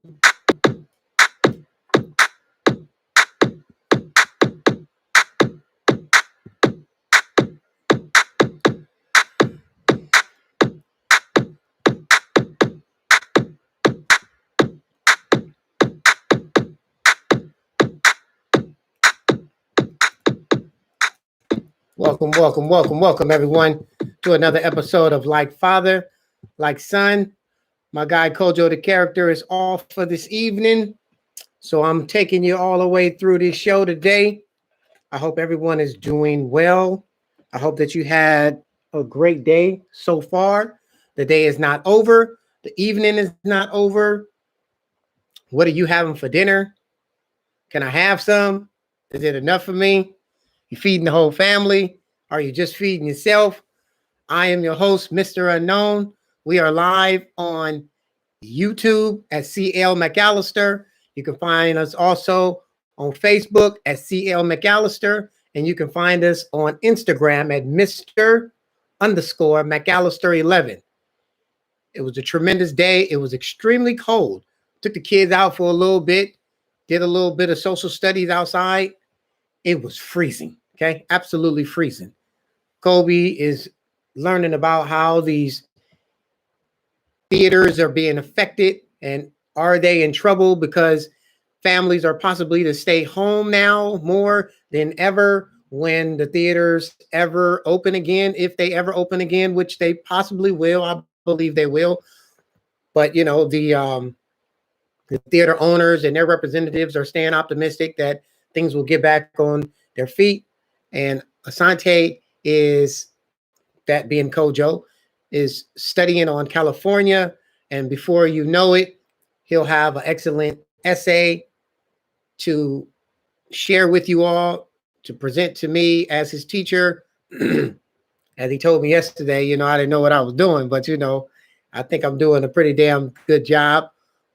Welcome, everyone, to another episode of Like Father, Like Son. My guy Kojo, the character, is off for this evening, so I'm taking you all the way through this show today. I hope everyone is doing well. I hope that you had a great day so far. The day is not over. The evening is not over. What are you having for dinner? Can I have some? Is it enough for me? You feeding the whole family? Are you just feeding yourself? I am your host, Mr. Unknown. We are live on YouTube at CL McAllister. You can find us also on Facebook at CL McAllister, and you can find us on Instagram at Mr_McAllister11. It was a tremendous day. It was extremely cold. Took the kids out for a little bit, did a little bit of social studies outside. It was freezing, okay? Absolutely freezing. Kobe is learning about how these theaters are being affected and are they in trouble because families are possibly to stay home now more than ever when the theaters ever open again, if they ever open again, which they possibly will. I believe they will. But, you know, the theater owners and their representatives are staying optimistic that things will get back on their feet. And Asante is, that being Kojo, is studying on California. And before you know it, he'll have an excellent essay to share with you all, to present to me as his teacher. As he told me yesterday, you know, I didn't know what I was doing, but, you know, I think I'm doing a pretty damn good job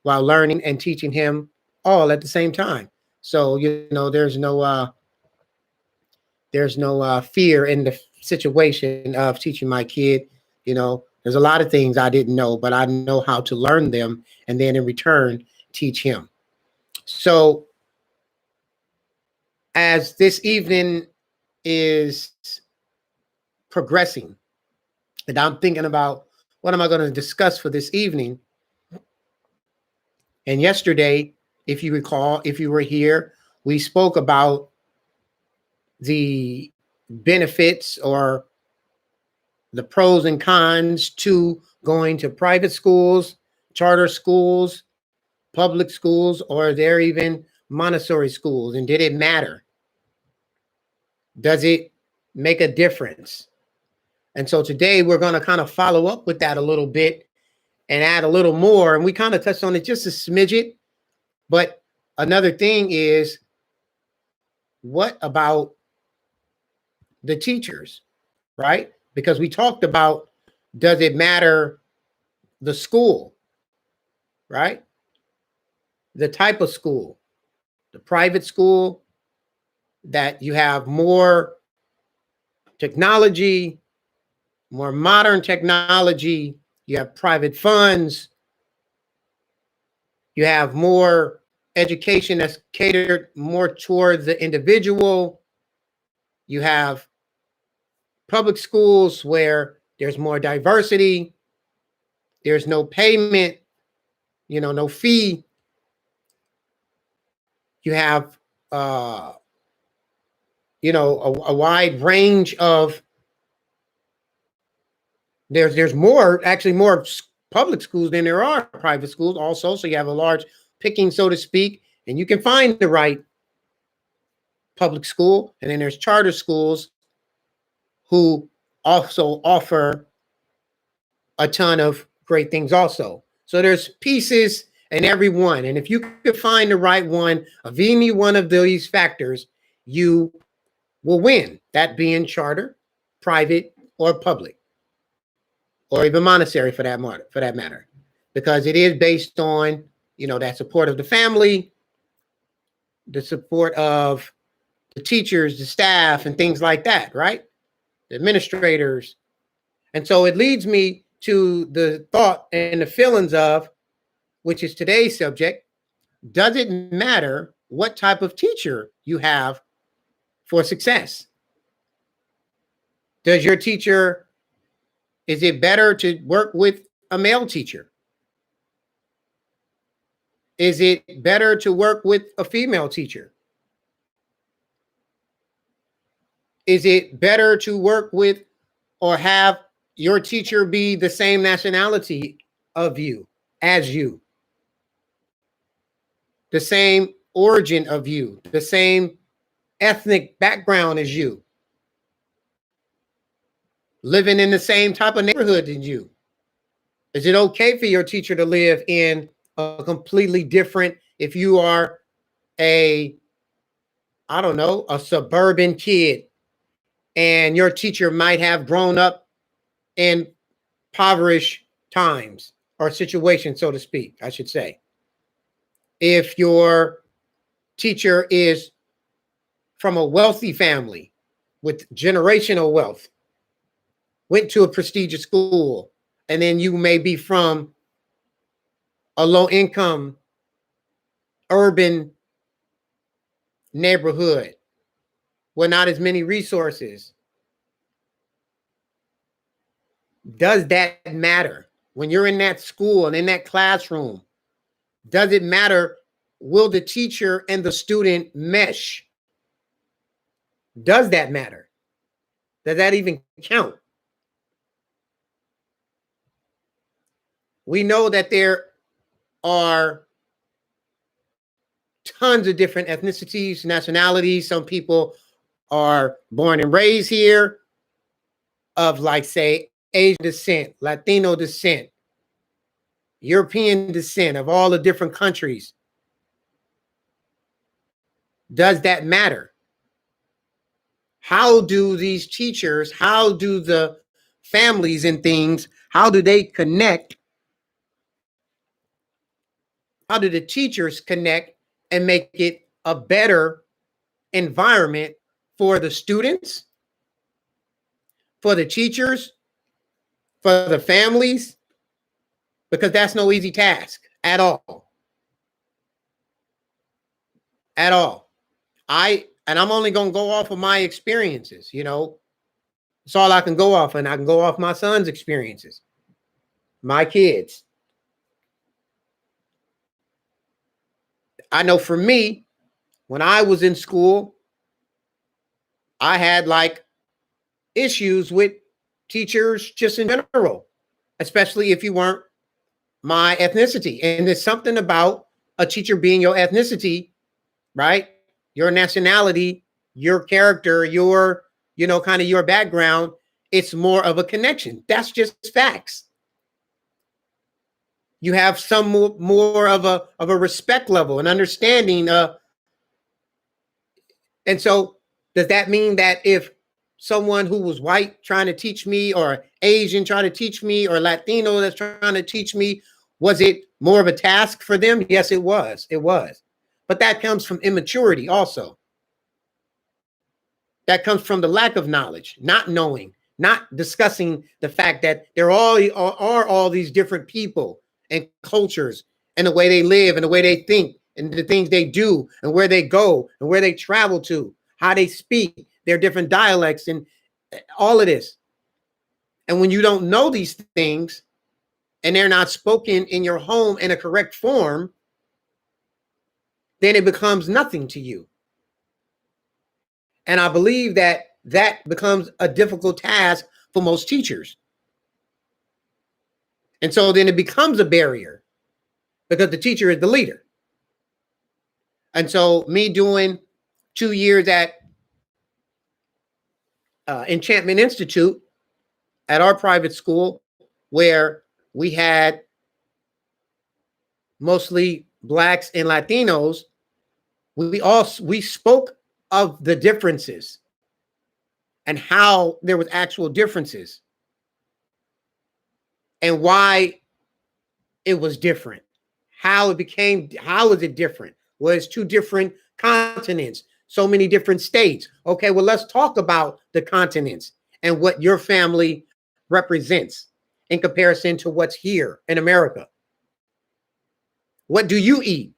while learning and teaching him all at the same time. So, you know, there's no fear in the situation of teaching my kid. You know, there's a lot of things I didn't know, but I know how to learn them and then in return teach him. So as this evening is progressing and I'm thinking about what am I going to discuss for this evening. And yesterday, if you recall, if you were here, we spoke about the benefits or the pros and cons to going to private schools, charter schools, public schools, or there even Montessori schools. And did it matter? Does it make a difference? And so today we're going to kind of follow up with that a little bit and add a little more. And we kind of touched on it just a smidget. But another thing is, what about the teachers, right? Because we talked about, does it matter the school, right? The type of school, the private school, that you have more technology, more modern technology, you have private funds, you have more education that's catered more towards the individual, you have public schools where there's more diversity, there's no payment, you know, no fee. You have, you know, a wide range of, there's more, actually more public schools than there are private schools also. So you have a large picking, so to speak, and you can find the right public school. And then there's charter schools who also offer a ton of great things also. So there's pieces in every one. And if you can find the right one of any one of these factors, you will win, that being charter, private, or public, or even Montessori for that matter, because it is based on, you know, that support of the family, the support of the teachers, the staff, and things like that, right? The administrators. And so it leads me to the thought and the feelings of, which is today's subject, does it matter what type of teacher you have for success? Does your teacher, is it better to work with a male teacher? Is it better to work with a female teacher? Is it better to work with or have your teacher be the same nationality of you as you? The same origin of you, the same ethnic background as you, living in the same type of neighborhood as you? Is it okay for your teacher to live in a completely different, if you are a, I don't know, a suburban kid, and your teacher might have grown up in impoverished times or situations, so to speak, I should say. If your teacher is from a wealthy family with generational wealth, went to a prestigious school, and then you may be from a low income urban neighborhood with not as many resources. Does that matter? When you're in that school and in that classroom, does it matter? Will the teacher and the student mesh? Does that matter? Does that even count? We know that there are tons of different ethnicities, nationalities. Some people are born and raised here of, like, say, Asian descent, Latino descent, European descent, of all the different countries. Does that matter? How do these teachers, how do the families and things, how do they connect? How do the teachers connect and make it a better environment for the students, for the teachers, for the families? Because that's no easy task at all. At all. I'm only going to go off of my experiences, you know. It's all I can go off, and I can go off my son's experiences, my kids. I know for me, when I was in school, I had like issues with teachers just in general, especially if you weren't my ethnicity. And there's something about a teacher being your ethnicity, right? Your nationality, your character, your, you know, kind of your background. It's more of a connection. That's just facts. You have some more of a respect level, an understanding. And so does that mean that if someone who was white trying to teach me, or Asian trying to teach me, or Latino that's trying to teach me, was it more of a task for them? Yes, it was. It was. But that comes from immaturity also. That comes from the lack of knowledge, not knowing, not discussing the fact that there are all these different people and cultures, and the way they live and the way they think and the things they do and where they go and where they travel to, how they speak, their different dialects and all of this. And when you don't know these things and they're not spoken in your home in a correct form, then it becomes nothing to you. And I believe that that becomes a difficult task for most teachers. And so then it becomes a barrier because the teacher is the leader. And so me doing 2 years at Enchantment Institute at our private school, where we had mostly Blacks and Latinos, we spoke of the differences and how there was actual differences and why it was different, how is it different? Well, it's 2 different continents, so many different states. Okay, well, let's talk about the continents and what your family represents in comparison to what's here in America. What do you eat?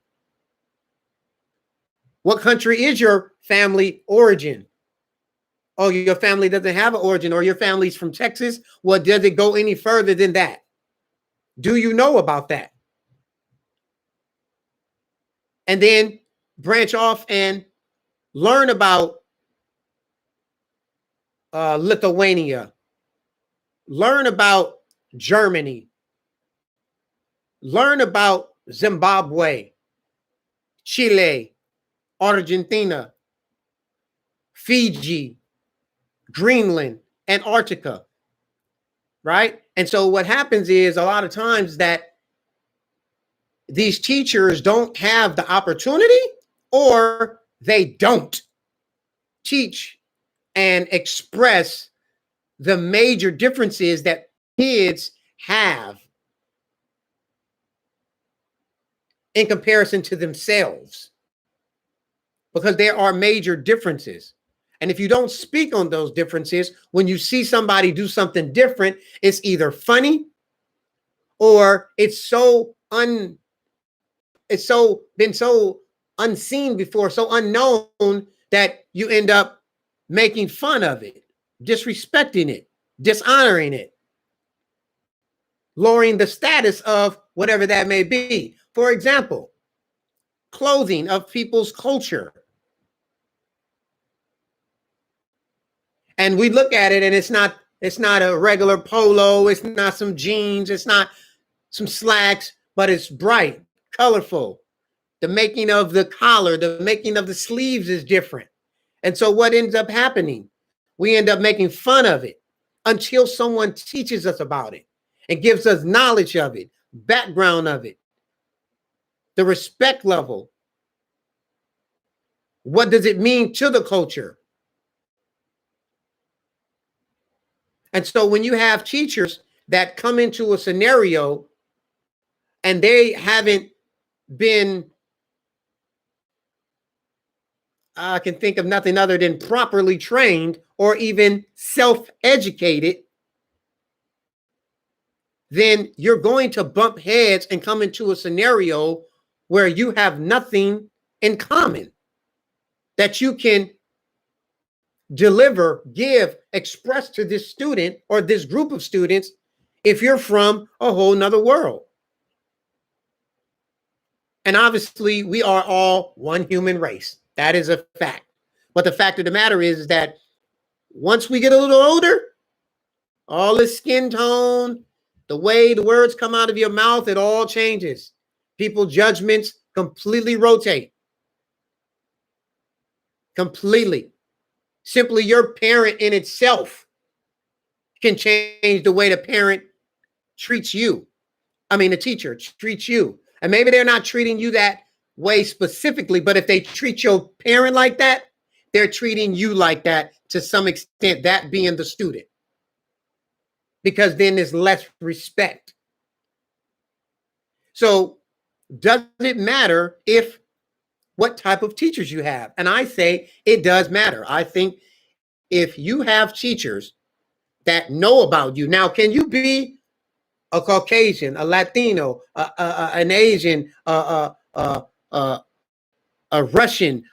What country is your family origin? Oh, your family doesn't have an origin, or your family's from Texas. Well, does it go any further than that? Do you know about that? And then branch off and learn about Lithuania, learn about Germany, learn about Zimbabwe, Chile, Argentina, Fiji, Greenland, Antarctica, right? And so what happens is a lot of times that these teachers don't have the opportunity, or they don't teach and express the major differences that kids have in comparison to themselves, because there are major differences. And if you don't speak on those differences, when you see somebody do something different, it's either funny, or it's been so unseen before, so unknown, that you end up making fun of it, disrespecting it, dishonoring it, lowering the status of whatever that may be. For example, clothing of people's culture. And we look at it and it's not a regular polo, it's not some jeans, it's not some slacks, but it's bright, colorful. The making of the collar, the making of the sleeves is different. And so what ends up happening? We end up making fun of it until someone teaches us about it and gives us knowledge of it, background of it, the respect level. What does it mean to the culture? And so when you have teachers that come into a scenario and they haven't been, I can think of nothing other than properly trained or even self-educated, then you're going to bump heads and come into a scenario where you have nothing in common that you can deliver, give, express to this student or this group of students if you're from a whole nother world. And obviously, we are all one human race. That is a fact. But the fact of the matter is that once we get a little older, all the skin tone, the way the words come out of your mouth, it all changes. People's judgments completely rotate. Completely. Simply your parent in itself can change the way the parent treats you. I mean, the teacher treats you. And maybe they're not treating you that way specifically, but if they treat your parent like that, they're treating you like that to some extent, that being the student. Because then there's less respect. So does it matter what type of teachers you have? And I say it does matter. I think if you have teachers that know about you, now, can you be a Caucasian, a Latino, an Asian, a Russian,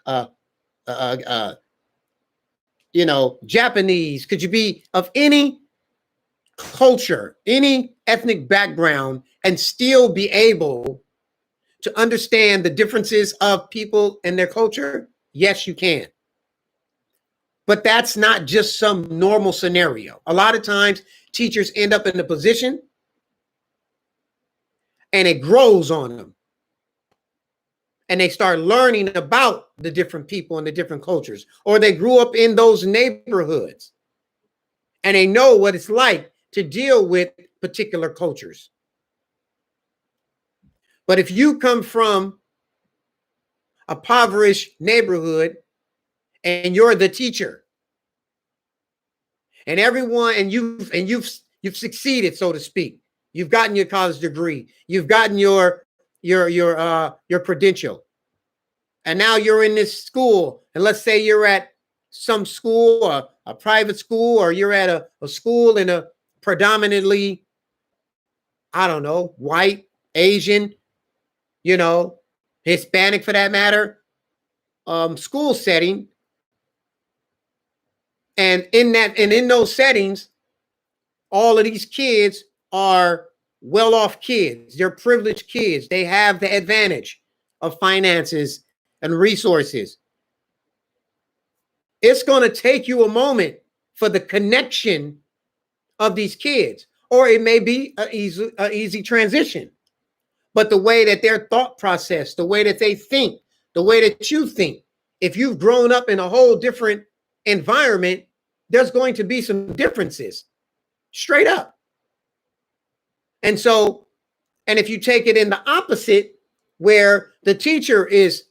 Japanese? Could you be of any culture, any ethnic background, and still be able to understand the differences of people and their culture? Yes, you can. But that's not just some normal scenario. A lot of times teachers end up in a position and it grows on them. And they start learning about the different people and the different cultures, or they grew up in those neighborhoods and they know what it's like to deal with particular cultures. But if you come from a impoverished neighborhood and you're the teacher, and everyone, and you've succeeded, so to speak, you've gotten your college degree, you've gotten your credential, and now you're in this school, and let's say you're at some school, a private school, or you're at a school in a predominantly, I don't know, white, Asian, you know, Hispanic for that matter, school setting. And in those settings, all of these kids are well-off kids. They're privileged kids. They have the advantage of finances and resources. It's going to take you a moment for the connection of these kids, or it may be an easy transition. But the way that their thought process, the way that they think, the way that you think, if you've grown up in a whole different environment, there's going to be some differences, straight up. And so, and if you take it in the opposite, where the teacher is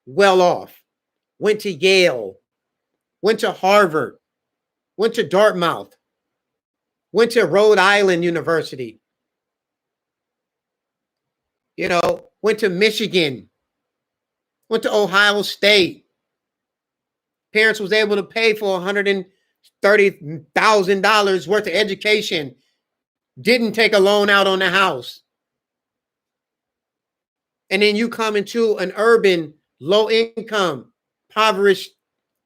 well off, went to Yale, went to Harvard, went to Dartmouth, went to Rhode Island University, went to Michigan, went to Ohio State. Parents was able to pay for $130,000 worth of education, didn't take a loan out on the house. And then you come into an urban, low-income, impoverished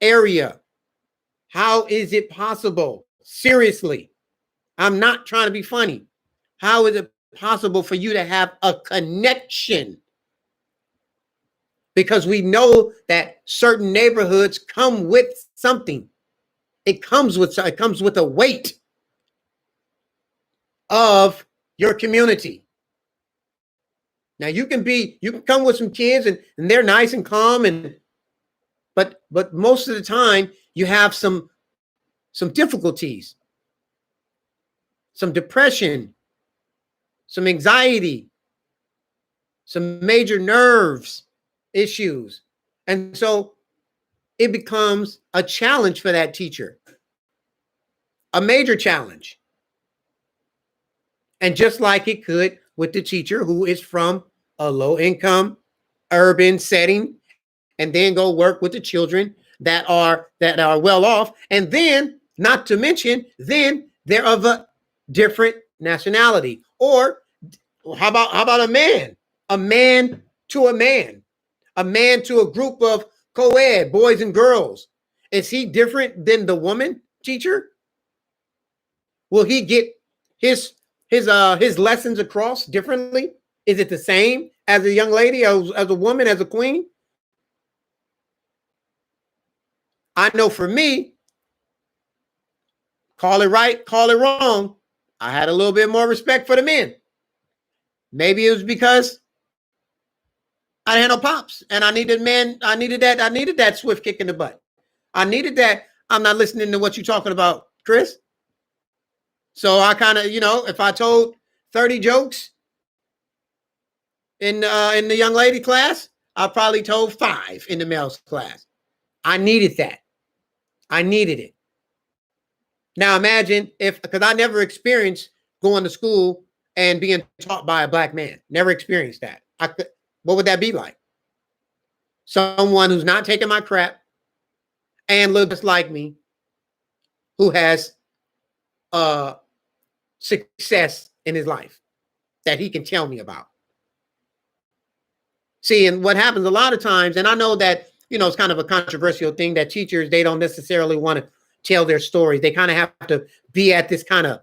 area. How is it possible? Seriously, I'm not trying to be funny. How is it possible for you to have a connection? Because we know that certain neighborhoods come with something. It comes with a weight of your community. Now you can come with some kids and they're nice and calm, but most of the time you have some difficulties, some depression, some anxiety, some major nerves issues. And so it becomes a challenge for that teacher, a major challenge. And just like it could with the teacher who is from a low-income urban setting and then go work with the children that are well off, and then not to mention then they're of a different nationality. Or how about a man to a man to a group of co-ed boys and girls? Is he different than the woman teacher? Will he get his lessons across differently? Is it the same as a young lady, as a woman, as a queen? I know for me, call it right, call it wrong, I had a little bit more respect for the men. Maybe it was because I had no pops and I needed that swift kick in the butt. I needed that. I'm not listening to what you're talking about, Chris. So I kind of, if I told 30 jokes in the young lady class, I probably told 5 in the male class. I needed that. I needed it. Now imagine because I never experienced going to school and being taught by a black man. Never experienced that. What would that be like? Someone who's not taking my crap and looks just like me, who has success in his life that he can tell me about. See, and what happens a lot of times, and I know that, it's kind of a controversial thing that teachers, they don't necessarily want to tell their stories. They kind of have to be at this kind of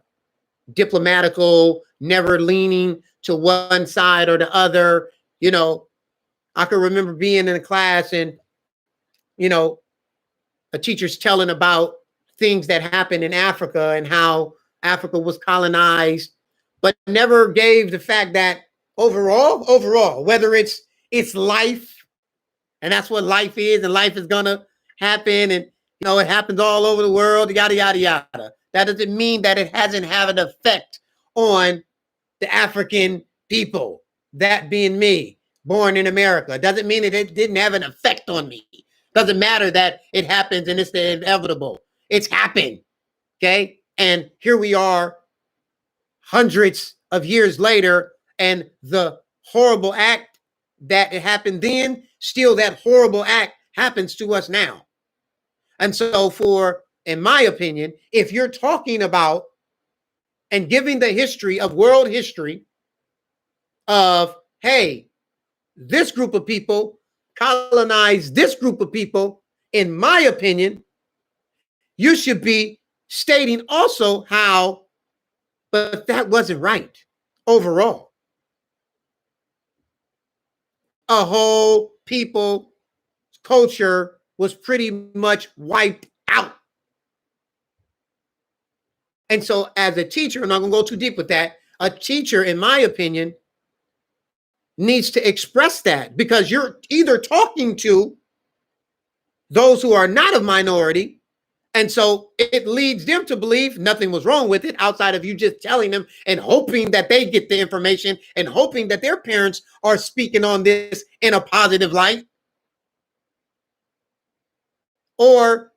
diplomatical, never leaning to one side or the other. I can remember being in a class and, a teacher's telling about things that happened in Africa and how Africa was colonized, but never gave the fact that overall, whether it's life, and that's what life is, and life is gonna happen, and it happens all over the world, yada yada yada. That doesn't mean that it hasn't had an effect on the African people. That being me, born in America, doesn't mean it didn't have an effect on me. Doesn't matter that it happens and it's the inevitable. It's happened, okay? And here we are, hundreds of years later, and the horrible act that it happened then, still that horrible act happens to us now. And so in my opinion, if you're talking about and giving the history of world history of, hey, this group of people, colonize this group of people, in my opinion, you should be stating also how, but that wasn't right overall. A whole people culture was pretty much wiped out. And so as a teacher, I'm not going to go too deep with that, a teacher, in my opinion, needs to express that, because you're either talking to those who are not a minority, and so it leads them to believe nothing was wrong with it outside of you just telling them and hoping that they get the information and hoping that their parents are speaking on this in a positive light. Or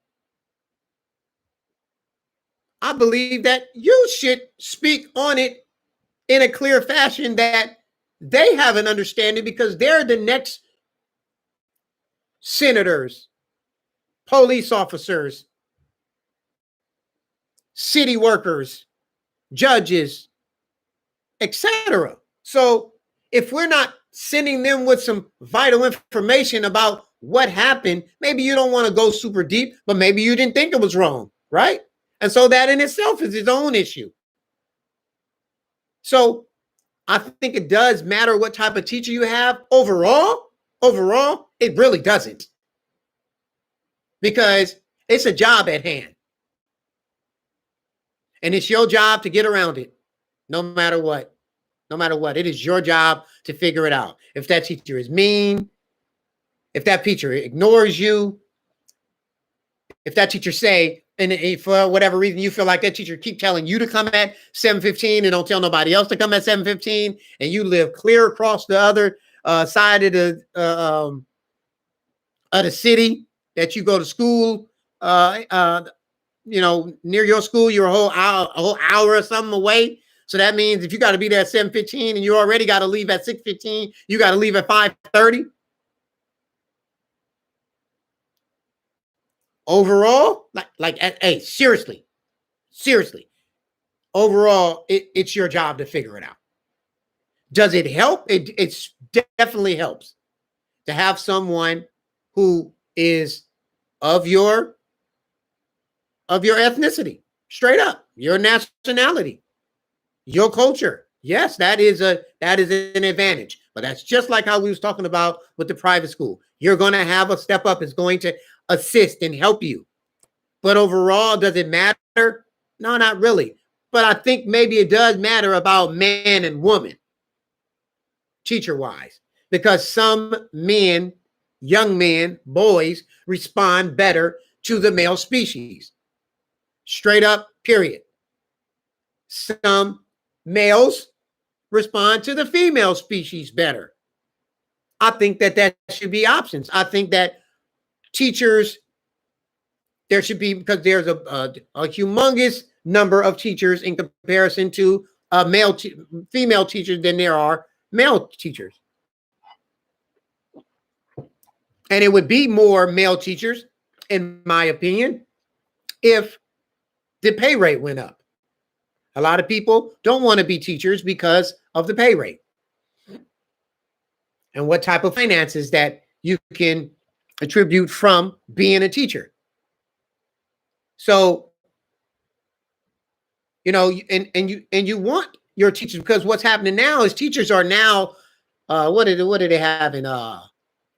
I believe that you should speak on it in a clear fashion that they have an understanding, because they're the next senators, police officers, city workers, judges, etc. So if we're not sending them with some vital information about what happened, maybe you don't want to go super deep, but maybe you didn't think it was wrong, right? And so that in itself is its own issue. So I think it does matter what type of teacher you have overall. Overall, it really doesn't, because it's a job at hand. And it's your job to get around it, no matter what. No matter what, it is your job to figure it out. If that teacher is mean, if that teacher ignores you, if that teacher say, and for whatever reason you feel like that teacher keep telling you to come at 7:15 and don't tell nobody else to come at 7:15, and you live clear across the other side of the city that you go to school, near your school, you're a whole hour or something away. So that means if you got to be there at 7:15 and you already got to leave at 6:15, you got to leave at 5:30. Overall, hey, seriously, overall, it's your job to figure it out. Does it help? It definitely helps to have someone who is of your ethnicity, straight up, your nationality, your culture. Yes, that is an advantage. But that's just like how we was talking about with the private school. You're going to have a step up, is going to assist and help you. But overall, does it matter? No, not really. But I think maybe it does matter about man and woman, teacher-wise, because some men, young men, boys, respond better to the male species. Straight up, period. Some males respond to the female species better. I think that should be options. I think that teachers, there should be, because there's a humongous number of teachers in comparison to female teachers than there are male teachers. And it would be more male teachers, in my opinion, if the pay rate went up. A lot of people don't want to be teachers because of the pay rate and what type of finances that you can attribute from being a teacher. So, and you want your teachers, because what's happening now is teachers are now, what do they have in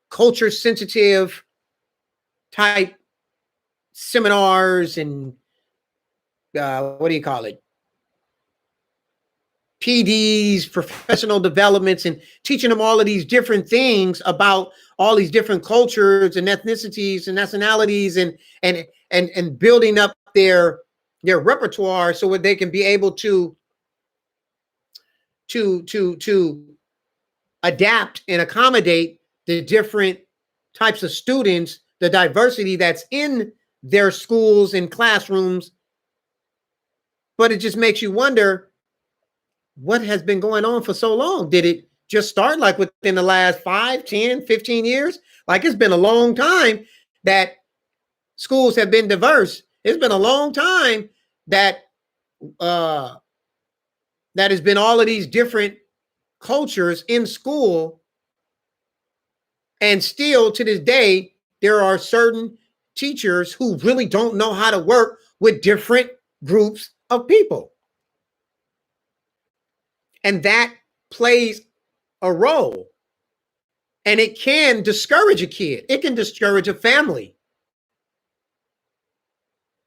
culture sensitive type seminars and what do you call it? PDs, professional developments, and teaching them all of these different things about all these different cultures and ethnicities and nationalities, and building up their repertoire so that they can be able to adapt and accommodate the different types of students, the diversity that's in their schools and classrooms. But it just makes you wonder, what has been going on for so long? Did it just start like within the last 5, 10, 15 years? Like, it's been a long time that schools have been diverse. It's been a long time that that has been all of these different cultures in school. And still to this day, there are certain teachers who really don't know how to work with different groups of people. And that plays a role. And it can discourage a kid. It can discourage a family.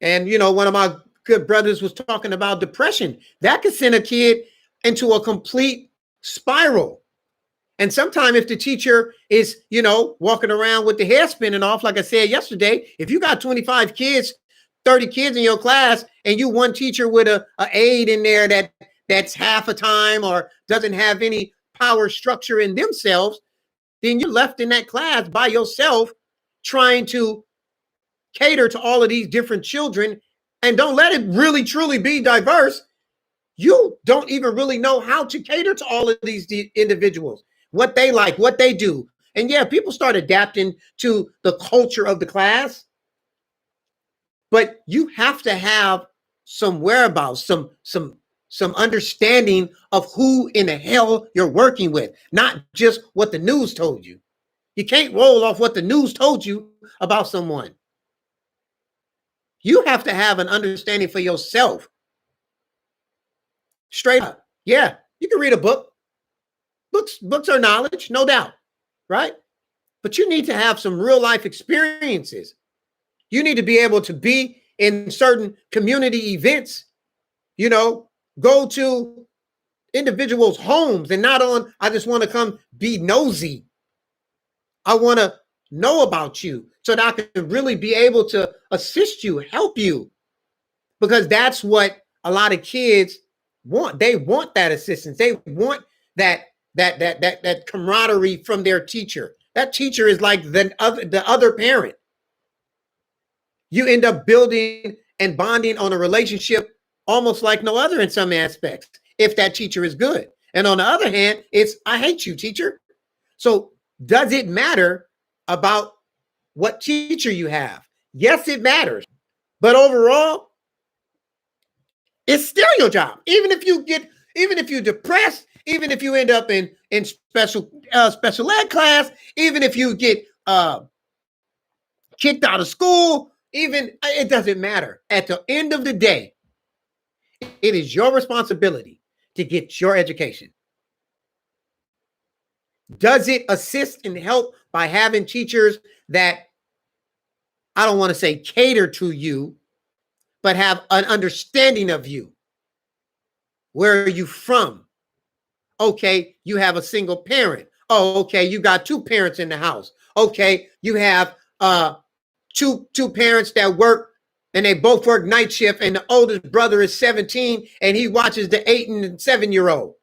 And, one of my good brothers was talking about depression. That could send a kid into a complete spiral. And sometimes if the teacher is, walking around with the hair spinning off, like I said yesterday, if you got 25 kids, 30 kids in your class, and you one teacher with a aide in there that's half a time or doesn't have any power structure in themselves, then you're left in that class by yourself trying to cater to all of these different children, and don't let it really truly be diverse. You don't even really know how to cater to all of these individuals, what they like, what they do. And yeah, people start adapting to the culture of the class, but you have to have some whereabouts, some understanding of who in the hell you're working with, not just what the news told you. You can't roll off what the news told you about someone. You have to have an understanding for yourself. Straight up. Yeah, you can read a book. Books are knowledge, no doubt, right? But you need to have some real life experiences. You need to be able to be in certain community events, go to individuals' homes and not on, I just want to come be nosy. I want to know about you so that I can really be able to assist you, help you, because that's what a lot of kids want. They want that assistance. They want that camaraderie from their teacher. That teacher is like the other parent. You end up building and bonding on a relationship almost like no other in some aspects, if that teacher is good. And on the other hand, it's, I hate you, teacher. So does it matter about what teacher you have? Yes, it matters. But overall, it's still your job. Even if you're depressed, even if you end up in special ed class, even if you get kicked out of school, it doesn't matter. At the end of the day, it is your responsibility to get your education. Does it assist and help by having teachers that, I don't want to say cater to you, but have an understanding of you? Where are you from? Okay, you have a single parent. Oh, okay, you got two parents in the house. Okay, you have two parents that work, and they both work night shift, and the oldest brother is 17 and he watches the 8 and 7-year-old,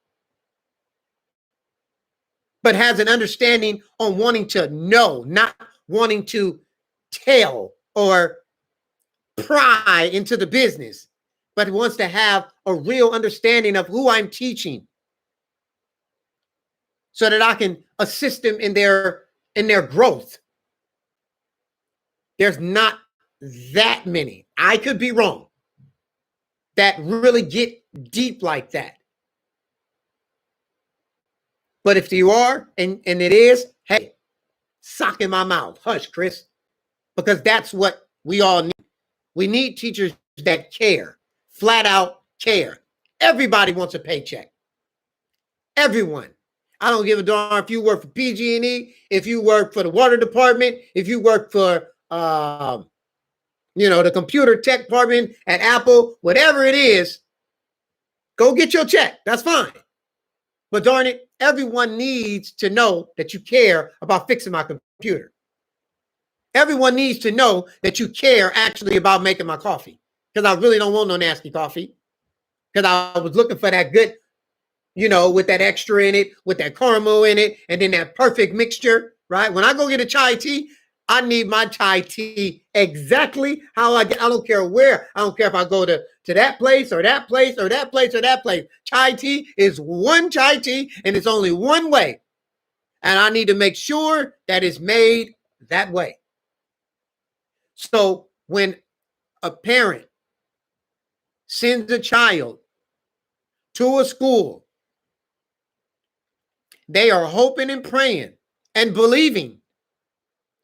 but has an understanding on wanting to know, not wanting to tell or pry into the business, but wants to have a real understanding of who I'm teaching so that I can assist them in their growth. There's not that many, I could be wrong, that really get deep like that. But if you are, and it is, hey, sock in my mouth. Hush, Chris. Because that's what we all need. We need teachers that care, flat out care. Everybody wants a paycheck. Everyone. I don't give a darn if you work for PG&E, if you work for the water department, if you work for the computer tech department at Apple, whatever it is, go get your check. That's fine. But darn it, everyone needs to know that you care about fixing my computer. Everyone needs to know that you care actually about making my coffee, because I really don't want no nasty coffee, because I was looking for that good, with that extra in it, with that caramel in it, and then that perfect mixture, right? When I go get a chai tea, I need my chai tea exactly how I get. I don't care where. I don't care if I go to that place or that place or that place or that place. Chai tea is one chai tea, and it's only one way. And I need to make sure that it's made that way. So when a parent sends a child to a school, they are hoping and praying and believing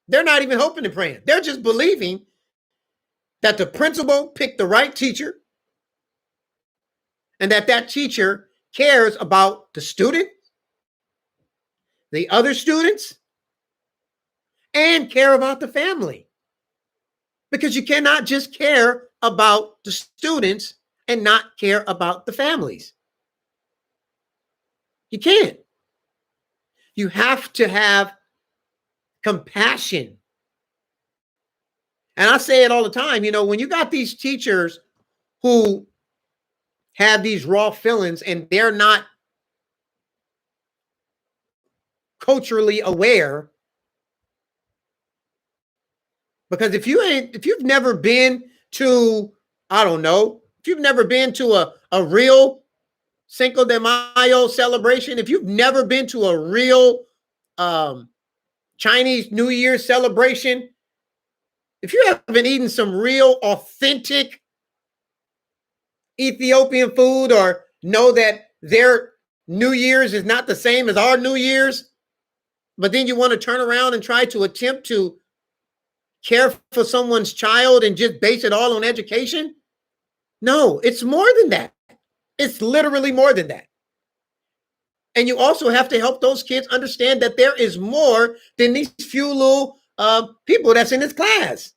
They're not even hoping and praying. They're just believing that the principal picked the right teacher and that teacher cares about the student, the other students, and care about the family. Because you cannot just care about the students and not care about the families. You can't. You have to have compassion. And I say it all the time, when you got these teachers who have these raw feelings and they're not culturally aware, because if you've never been to, I don't know, if you've never been to a real Cinco de Mayo celebration, if you've never been to a real Chinese New Year celebration, if you haven't eaten some real authentic Ethiopian food or know that their New Year's is not the same as our New Year's, but then you want to turn around and try to attempt to care for someone's child and just base it all on education? No, it's more than that. It's literally more than that. And you also have to help those kids understand that there is more than these few little people that's in this class.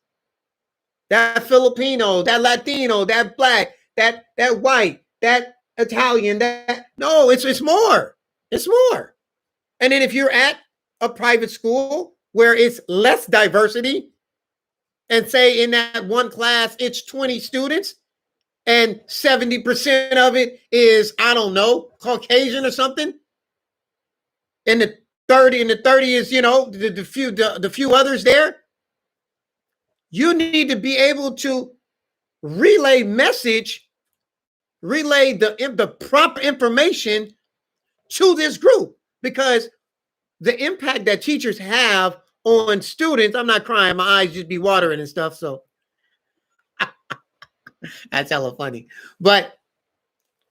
That Filipino, that Latino, that Black, that white, that Italian, no, it's more. It's more. And then if you're at a private school where it's less diversity, and say in that one class it's 20 students and 70% of it is, I don't know, Caucasian or something, and the 30 is, the few others there, you need to be able to relay the proper information to this group, because the impact that teachers have on students, I'm not crying, my eyes just be watering and stuff, so that's hella funny. But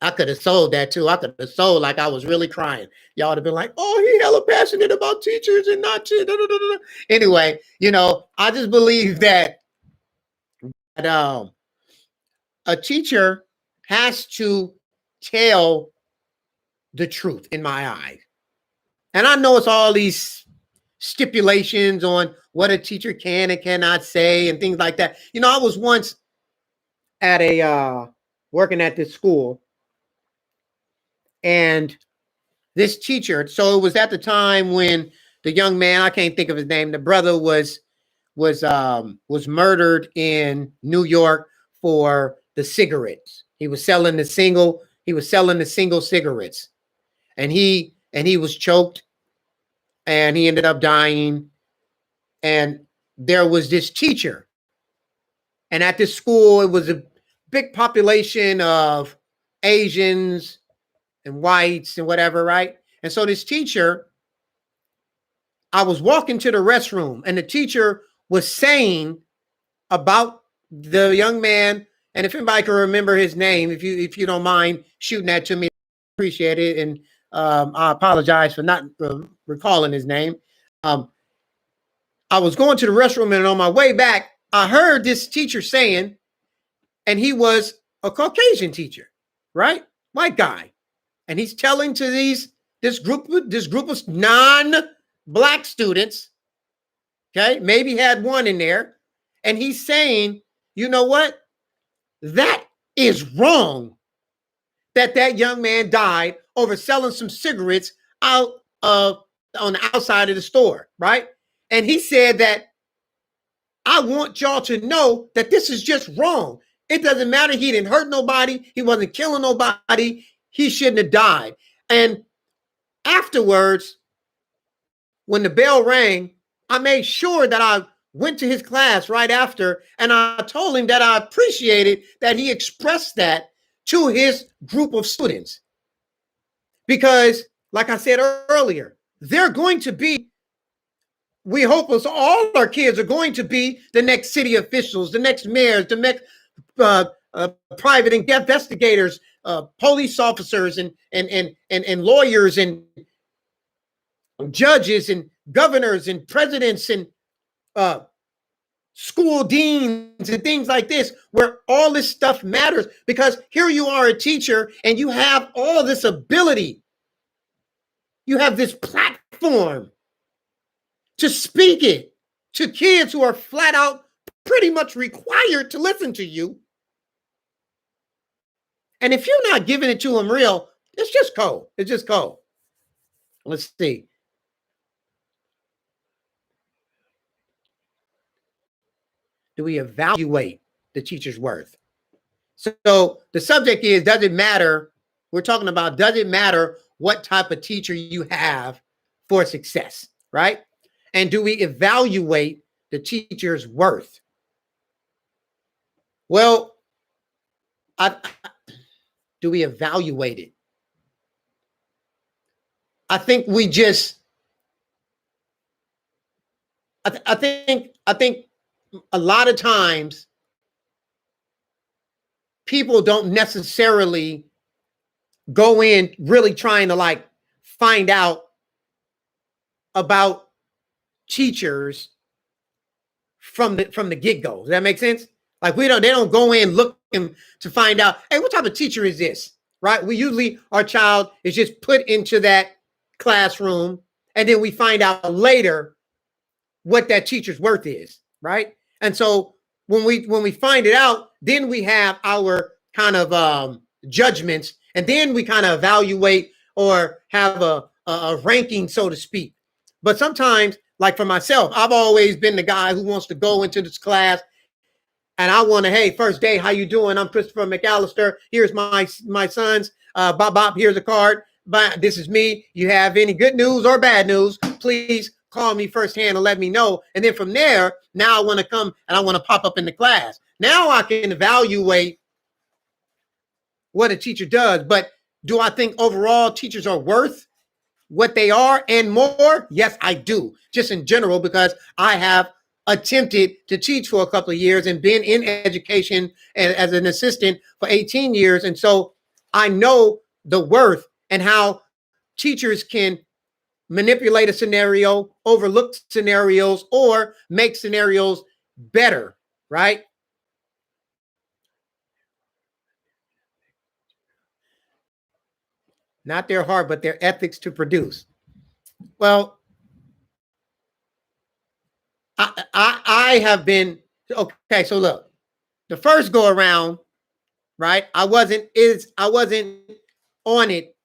I could have sold that too. I could have sold like I was really crying. Y'all would have been like, oh, he hella passionate about teachers and not shit. Anyway, I just believe that a teacher has to tell the truth in my eyes. And I know it's all these stipulations on what a teacher can and cannot say and things like that. I was once at working at this school, and this teacher, so it was at the time when the young man, I can't think of his name, the brother was murdered in New York for the cigarettes. He was selling the single cigarettes, and he was choked and he ended up dying. And there was this teacher, and at this school, it was a big population of Asians and whites and whatever, right? And so this teacher, I was walking to the restroom, and the teacher was saying about the young man, and if anybody can remember his name, if you don't mind shooting that to me, I appreciate it. And I apologize for not recalling his name. I was going to the restroom, and on my way back, I heard this teacher saying, and he was a Caucasian teacher, right? White guy. And he's telling to this group of non-Black students, okay, maybe had one in there, and he's saying, you know what? That is wrong that young man died over selling some cigarettes out on the outside of the store, right? And he said that I want y'all to know that this is just wrong. It doesn't matter. He didn't hurt nobody. He wasn't killing nobody. He shouldn't have died. And afterwards, when the bell rang, I made sure that I went to his class right after, and I told him that I appreciated that he expressed that to his group of students. Because, like I said earlier, they're going to be, we hope us all our kids are going to be the next city officials, the next mayors, the next private investigators, police officers, and lawyers, and judges, and governors, and presidents, and uh, school deans and things like this, where all this stuff matters, because here you are, a teacher, and you have all this ability. You have this platform to speak it to kids who are flat out pretty much required to listen to you. And if you're not giving it to them real, it's just cold. It's just cold. Let's see. Do we evaluate the teacher's worth? So the subject is, does it matter? We're talking about, does it matter what type of teacher you have for success, right? And do we evaluate the teacher's worth? Well, do we evaluate it? I think we just, I think a lot of times people don't necessarily go in really trying to like find out about teachers from the get-go. Does that make sense? Like they don't go in looking to find out, hey, what type of teacher is this? Right? We usually, our child is just put into that classroom, and then we find out later what that teacher's worth is, right? And so when we find it out, then we have our kind of judgments, and then we kind of evaluate or have a ranking, so to speak. But sometimes, like for myself, I've always been the guy who wants to go into this class and I want to, hey, first day, how you doing? I'm Christopher McAllister. Here's my sons. Bob, here's a card. But this is me. You have any good news or bad news, please call me firsthand and let me know. And then from there, now I want to come and I want to pop up in the class. Now I can evaluate what a teacher does. But do I think overall teachers are worth what they are and more? Yes, I do. Just in general, because I have attempted to teach for a couple of years and been in education as an assistant for 18 years. And so I know the worth and how teachers can manipulate a scenario, overlook scenarios, or make scenarios better, right? Not their heart, but their ethics to produce. Well, I have been, okay, so look, the first go around, right? I wasn't on it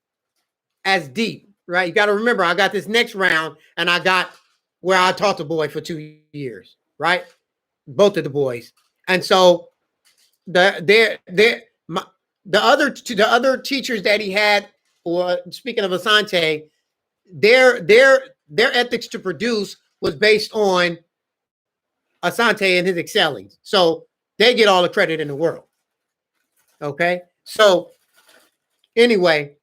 as deep, right? You got to remember, I got this next round and I got where I taught the boy for 2 years, right? Both of the boys. And so the other teachers that he had, or speaking of Asante, their ethics to produce was based on Asante and his excelling. So they get all the credit in the world. Okay. So anyway,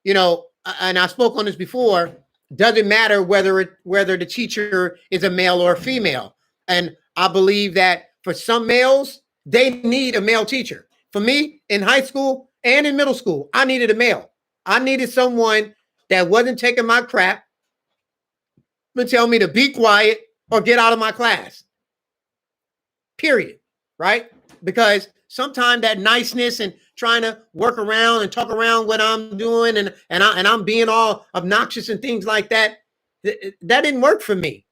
you know, and I spoke on this before, doesn't matter whether the teacher is a male or a female. And I believe that for some males, they need a male teacher. For me, in high school and in middle school, I needed a male. I needed someone that wasn't taking my crap and tell me to be quiet or get out of my class. Period. Right? Because sometimes that niceness and trying to work around and talk around what I'm doing and I'm being all obnoxious and things like that, that didn't work for me.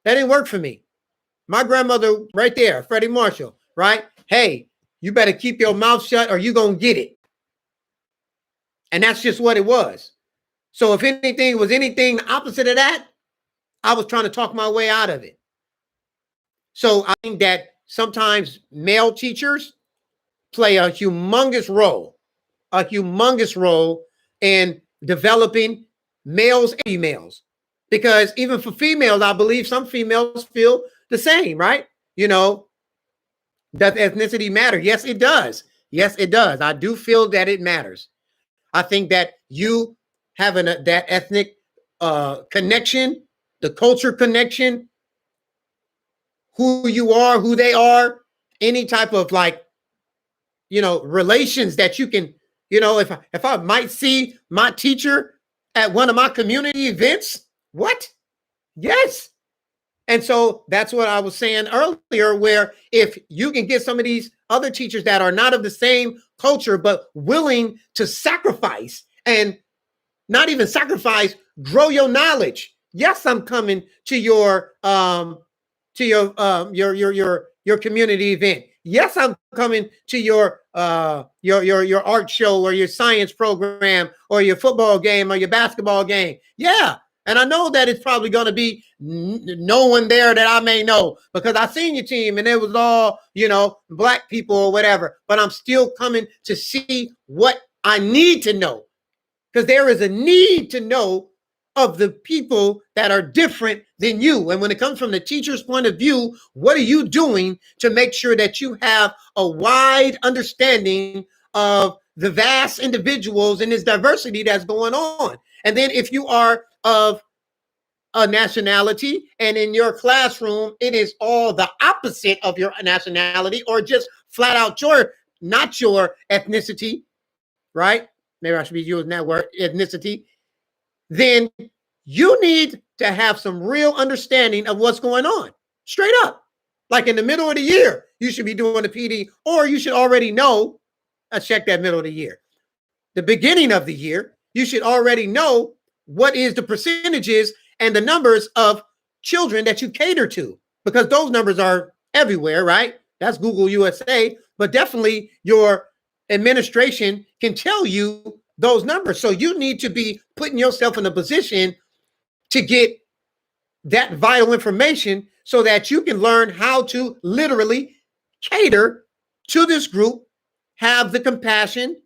That didn't work for me. My grandmother right there, Freddie Marshall, right? Hey, you better keep your mouth shut or you're going to get it. And that's just what it was. So if anything was anything opposite of that, I was trying to talk my way out of it. So I think that sometimes male teachers play a humongous role in developing males and females. Because even for females, I believe some females feel the same, right? You know, does ethnicity matter? Yes, it does. Yes, it does. I do feel that it matters. I think that you having that ethnic connection, the culture connection, who you are, who they are, any type of like, you know, relations that you can, you know, if I might see my teacher at one of my community events, what? Yes. And so that's what I was saying earlier, where if you can get some of these other teachers that are not of the same culture, but willing to sacrifice and not even sacrifice, grow your knowledge. Yes, I'm coming to your community event. Yes, I'm coming to your art show or your science program or your football game or your basketball game. Yeah. And I know that it's probably going to be no one there that I may know because I seen your team and it was all, black people or whatever. But I'm still coming to see what I need to know because there is a need to know of the people that are different than you. And when it comes from the teacher's point of view, what are you doing to make sure that you have a wide understanding of the vast individuals and this diversity that's going on? And then if you are of a nationality and in your classroom, it is all the opposite of your nationality or just flat out not your ethnicity, right? Maybe I should be using that word, ethnicity. Then you need to have some real understanding of what's going on. Straight up. Like in the middle of the year, you should be doing a PD, or you should already know, check that middle of the year. The beginning of the year, you should already know what is the percentages and the numbers of children that you cater to, because those numbers are everywhere, right? That's Google USA, but definitely your administration can tell you those numbers. So you need to be putting yourself in a position to get that vital information so that you can learn how to literally cater to this group, have the compassion,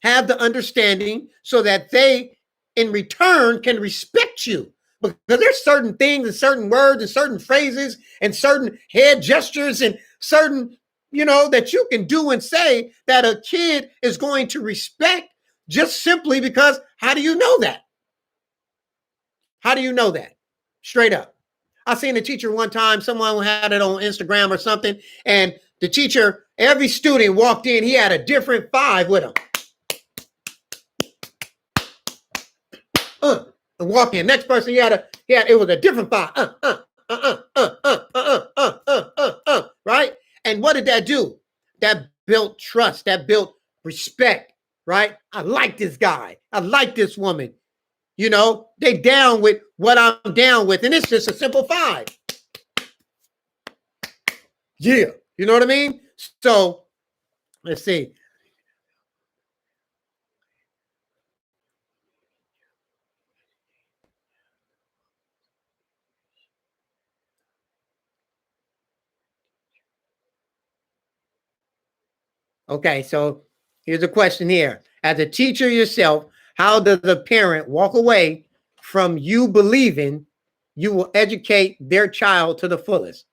have the understanding so that they in return can respect you. Because there's certain things and certain words and certain phrases and certain head gestures and certain, that you can do and say that a kid is going to respect just simply because how do you know that? How do you know that? Straight up. I seen a teacher one time, someone had it on Instagram or something, and the teacher, every student walked in, he had a different 5 with him. And walk in. Next person, it was a different 5. Right? And what did that do? That built trust. That built respect. Right? I like this guy. I like this woman. They down with what I'm down with. And it's just a simple 5. Yeah. You know what I mean? So let's see. Okay, so here's a question here. As a teacher yourself, how does a parent walk away from you believing you will educate their child to the fullest?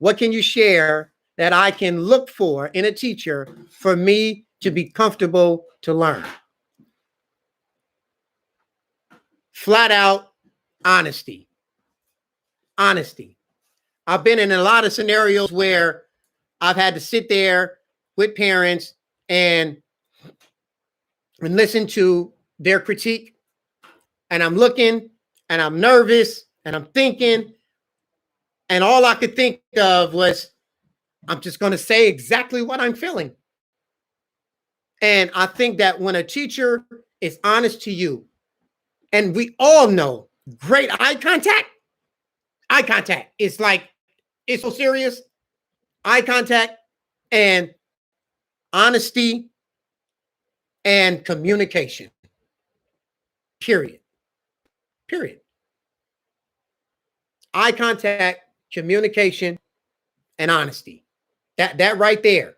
What can you share that I can look for in a teacher for me to be comfortable to learn? Flat out honesty. Honesty. I've been in a lot of scenarios where I've had to sit there with parents and listen to their critique. And I'm looking and I'm nervous and I'm thinking. And all I could think of was, I'm just going to say exactly what I'm feeling. And I think that when a teacher is honest to you, and we all know great eye contact is like, it's so serious. Eye contact and honesty and communication. Period. Eye contact, communication, and honesty. That right there.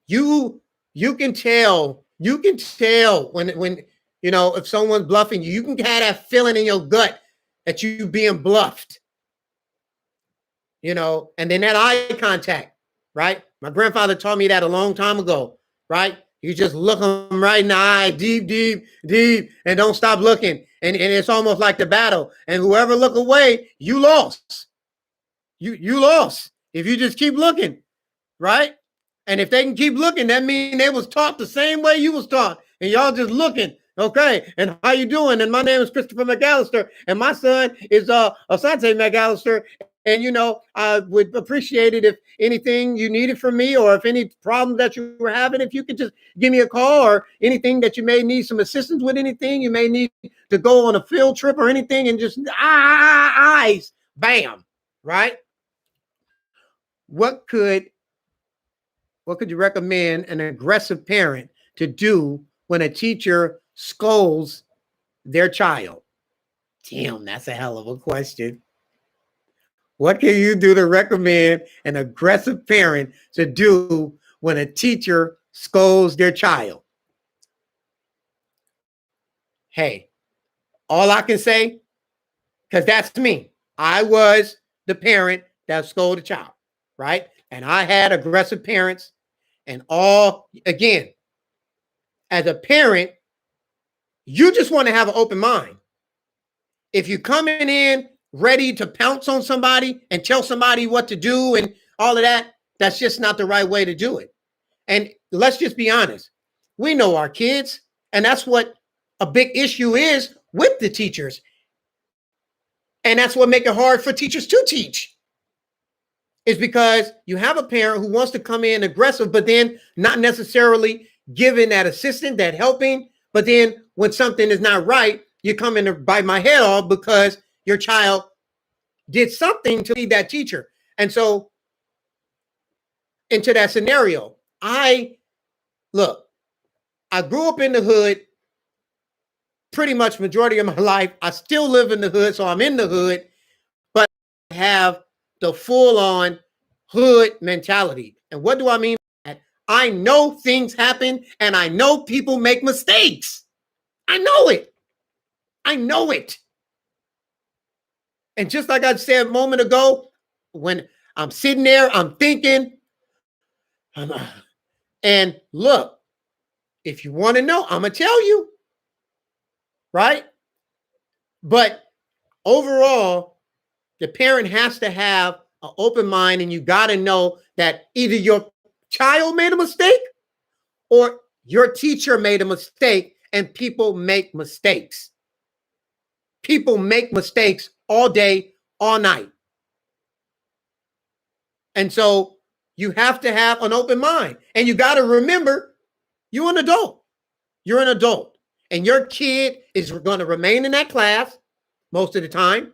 You can tell when if someone's bluffing you, you can have that feeling in your gut that you being bluffed. And then that eye contact, right? My grandfather taught me that a long time ago, right? You just look them right in the eye, deep, and don't stop looking. And it's almost like the battle. And whoever look away, you lost. You lost if you just keep looking, right? And if they can keep looking, that means they was taught the same way you was taught. And y'all just looking Okay, and how you doing? And my name is Christopher McAllister, and my son is Asante McAllister. And I would appreciate it if anything you needed from me, or if any problem that you were having, if you could just give me a call, or anything that you may need some assistance with, anything you may need to go on a field trip or anything, and just eyes, bam, right? What could you recommend an aggressive parent to do when a teacher scolds their child? Damn, that's a hell of a question. What can you do to recommend an aggressive parent to do when a teacher scolds their child? Hey, all I can say, because that's me. I was the parent that scolded a child, right? And I had aggressive parents, and again, as a parent, you just want to have an open mind. If you're coming in ready to pounce on somebody and tell somebody what to do and all of that, that's just not the right way to do it. And let's just be honest. We know our kids, and that's what a big issue is with the teachers. And that's what makes it hard for teachers to teach, is because you have a parent who wants to come in aggressive, but then not necessarily giving that assistance, that helping. But then when something is not right, you come in to bite my head off because your child did something to be that teacher. And so into that scenario, I grew up in the hood pretty much majority of my life. I still live in the hood, so I'm in the hood, but I have the full-on hood mentality. And what do I mean by that? I know things happen, and I know people make mistakes. I know it. And just like I said a moment ago, when I'm sitting there, I'm thinking, and look, if you want to know, I'm going to tell you, right? But overall, the parent has to have an open mind, and you got to know that either your child made a mistake or your teacher made a mistake, and people make mistakes. People make mistakes all day, all night. And so you have to have an open mind, and you got to remember you're an adult. You're an adult, and your kid is going to remain in that class most of the time.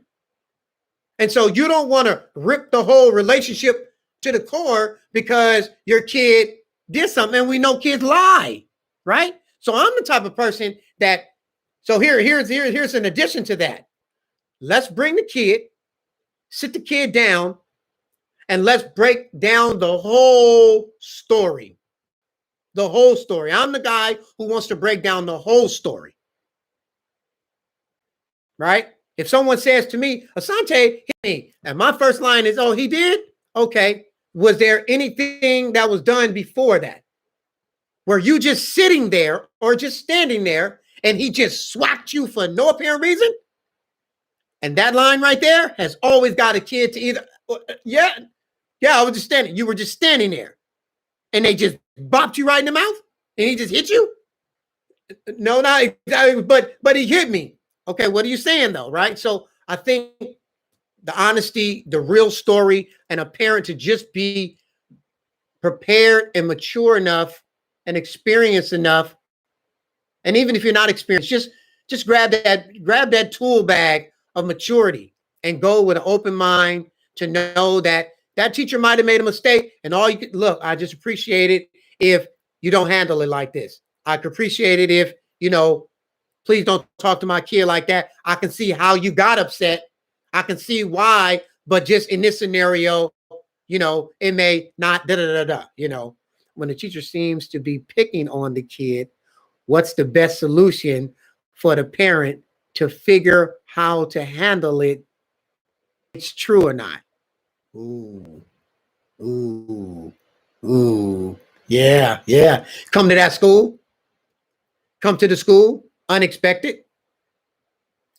And so you don't want to rip the whole relationship to the core because your kid did something, and we know kids lie, right? So I'm the type of person that, so here's an addition to that. Let's bring the kid, sit the kid down, and let's break down the whole story. The whole story. I'm the guy who wants to break down the whole story, right? If someone says to me, Asante hit me, and my first line is, oh, he did? Okay. Was there anything that was done before that? Were you just sitting there or just standing there and he just swacked you for no apparent reason? And that line right there has always got a kid to either, yeah, I was just standing. You were just standing there and they just bopped you right in the mouth and he just hit you? No, not exactly, but he hit me. Okay, what are you saying though, right? So I think the honesty, the real story, and a parent to just be prepared and mature enough and experienced enough. And even if you're not experienced, just grab that tool bag of maturity and go with an open mind to know that that teacher might have made a mistake, and all you could look, I just appreciate it if you don't handle it like this. I could appreciate it if, please don't talk to my kid like that. I can see how you got upset. I can see why, but just in this scenario, it may not when the teacher seems to be picking on the kid, what's the best solution for the parent to figure how to handle it? It's true or not. Ooh. Yeah. Come to that school. Come to the school unexpected.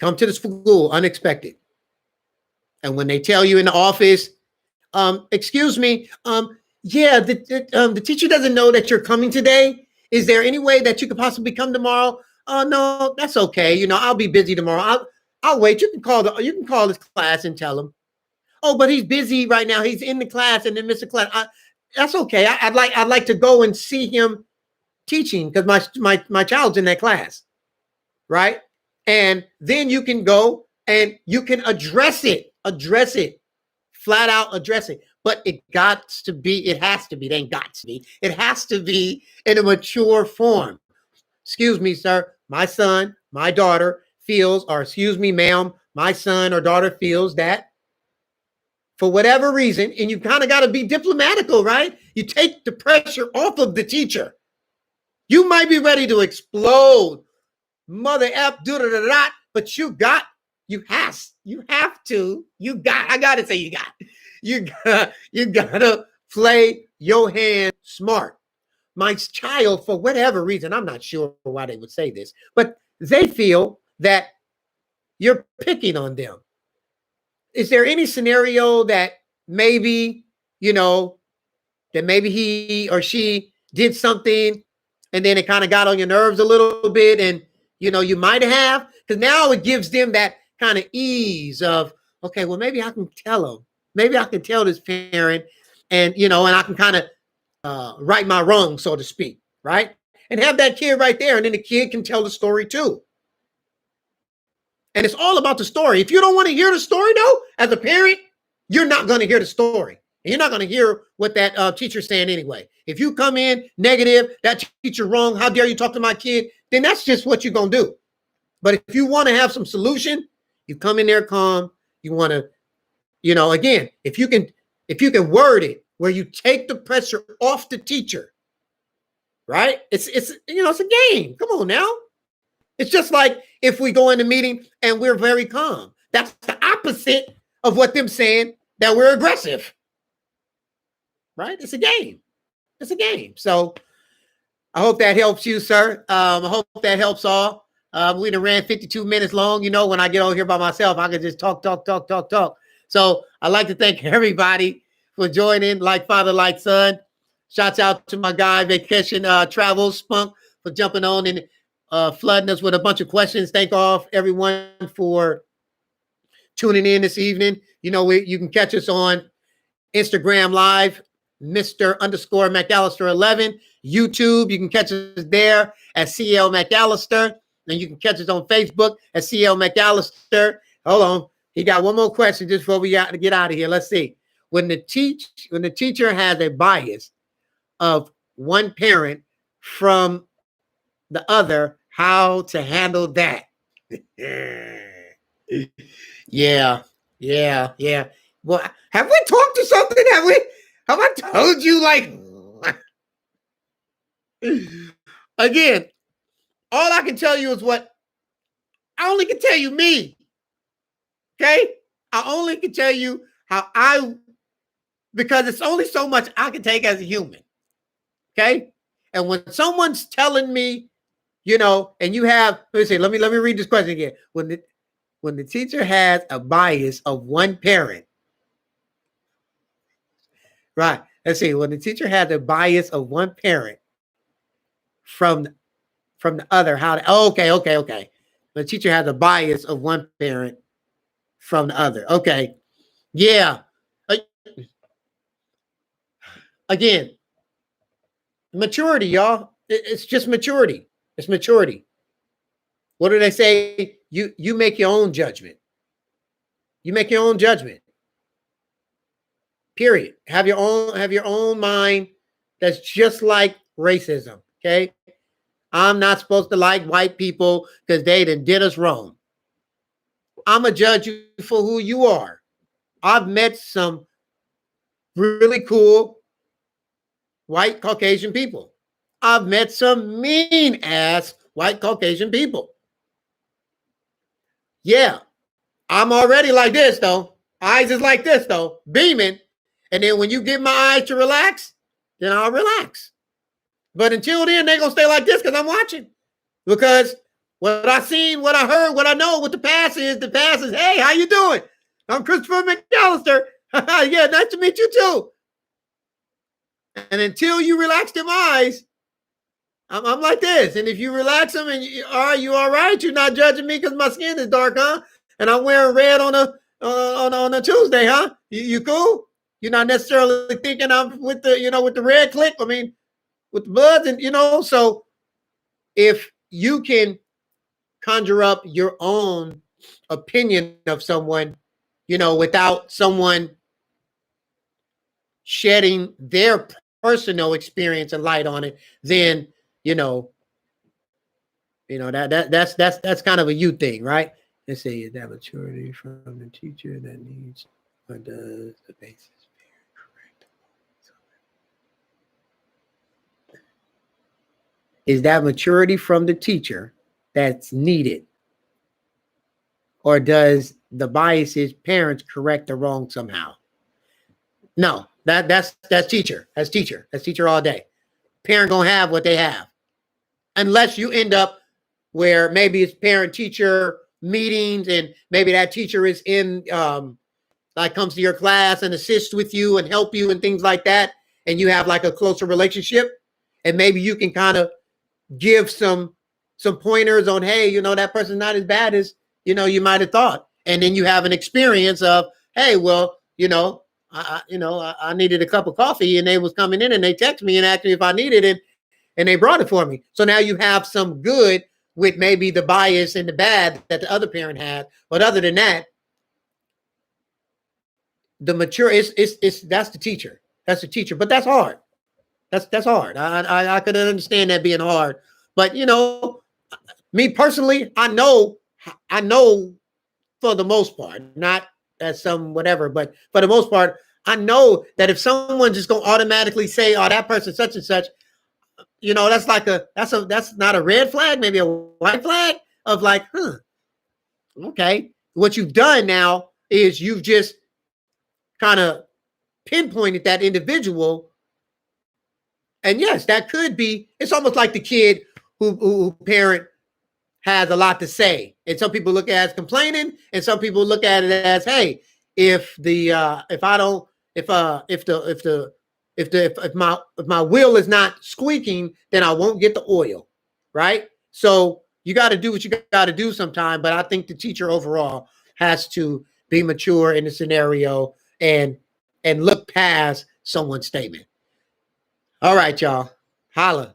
Come to the school unexpected. And when they tell you in the office, excuse me, the teacher doesn't know that you're coming today. Is there any way that you could possibly come tomorrow? Oh no, that's okay. I'll be busy tomorrow. I'll wait. You can call this class and tell him. Oh, but he's busy right now. He's in the class and then miss the class. That's okay. I'd like to go and see him teaching because my child's in that class, right? And then you can go and you can address it, flat out address it. But it has to be, it has to be in a mature form. Excuse me, sir, my son, my daughter feels, or excuse me, ma'am, my son or daughter feels that for whatever reason, and you kind of got to be diplomatical, right? You take the pressure off of the teacher. You might be ready to explode, mother F, but you gotta play your hand smart. My child, for whatever reason, I'm not sure why they would say this, but they feel that you're picking on them. Is there any scenario that maybe, that maybe he or she did something and then it kind of got on your nerves a little bit and, you might have, because now it gives them that kind of ease of, okay, well, maybe I can tell them. Maybe I can tell this parent and, and I can kind of right my wrong, so to speak, right? And have that kid right there. And then the kid can tell the story too. And it's all about the story. If you don't want to hear the story, though, as a parent, you're not going to hear the story. And you're not going to hear what that teacher's saying anyway. If you come in negative, that teacher wrong, how dare you talk to my kid, then that's just what you're going to do. But if you want to have some solution, you come in there calm. You want to, again, if you can word it where you take the pressure off the teacher, right? It's a game. Come on now. It's just like if we go in a meeting and we're very calm. That's the opposite of what them saying that we're aggressive. Right? It's a game. It's a game. So I hope that helps you, sir. I hope that helps all. We done ran 52 minutes long. When I get over here by myself, I can just talk. So I'd like to thank everybody for joining, like father, like son. Shouts out to my guy, Vacation Travel Spunk, for jumping on and flooding us with a bunch of questions. Thank all everyone for tuning in this evening. You can catch us on Instagram Live, Mr._McAllister11. YouTube, you can catch us there at CL McAllister. And you can catch us on Facebook at CL McAllister. Hold on. He got one more question just before we got to get out of here. Let's see. When the teacher has a bias of one parent from the other, how to handle that? Yeah. Well, have we talked to something? Have I told you, like, again, all I can tell you is what I only can tell you me. Okay? I only can tell you because it's only so much I can take as a human. Okay? And when someone's telling me, and you have, let me read this question again. When the teacher has a bias of one parent, right? Let's see. When the teacher has a bias of one parent from the other, okay. The teacher has a bias of one parent from the other. Okay. Yeah. Again, maturity, y'all. It's just maturity. It's maturity. What do they say? You make your own judgment. You make your own judgment. Period. Have your own mind. That's just like racism. Okay. I'm not supposed to like white people because they did us wrong. I'm going to judge you for who you are. I've met some really cool white Caucasian people. I've met some mean ass white Caucasian people. Yeah. I'm already like this, though. Eyes is like this, though. Beaming. And then when you get my eyes to relax, then I'll relax. But until then, they're going to stay like this because I'm watching. Because what I seen, what I heard, what I know, what the past is, hey, how you doing? I'm Christopher McAllister. Yeah, nice to meet you too. And until you relax them eyes, I'm like this. And if you relax them and you all right? You're not judging me because my skin is dark, huh? And I'm wearing red on a Tuesday, huh? You cool? You're not necessarily thinking I'm with the red click. I mean, with the bloods and so if you can conjure up your own opinion of someone, without someone shedding their personal experience and light on it, then that's kind of a you thing, right? Let's say is that maturity from the teacher that needs or does the basis correct? Is that maturity from the teacher that's needed, or does the biases parents correct the wrong somehow? No, that's teacher. That's teacher all day. Parent gonna have what they have, unless you end up where maybe it's parent teacher meetings and maybe that teacher is in like comes to your class and assists with you and help you and things like that, and you have like a closer relationship, and maybe you can kind of give some pointers on, hey, that person's not as bad as you might have thought, and then you have an experience of, hey, well, I needed a cup of coffee and they was coming in and they text me and asked me if I needed it, and they brought it for me. So now you have some good with maybe the bias and the bad that the other parent had, but other than that, the mature is that's the teacher. That's the teacher, but that's hard. That's hard. I could understand that being hard, but me personally, I know for the most part, not as some whatever, but for the most part, I know that if someone's just gonna automatically say, "Oh, that person such and such," that's not a red flag, maybe a white flag of like, okay. What you've done now is you've just kind of pinpointed that individual. And yes, that could be, it's almost like the kid who parent has a lot to say. And some people look at it as complaining, and some people look at it as, hey, if my wheel is not squeaking, then I won't get the oil. Right? So you got to do what you got to do sometime. But I think the teacher overall has to be mature in the scenario and look past someone's statement. All right, y'all. Holla.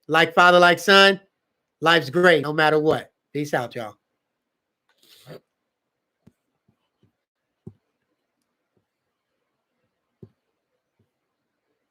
Like father, like son. Life's great no matter what. Peace out, y'all.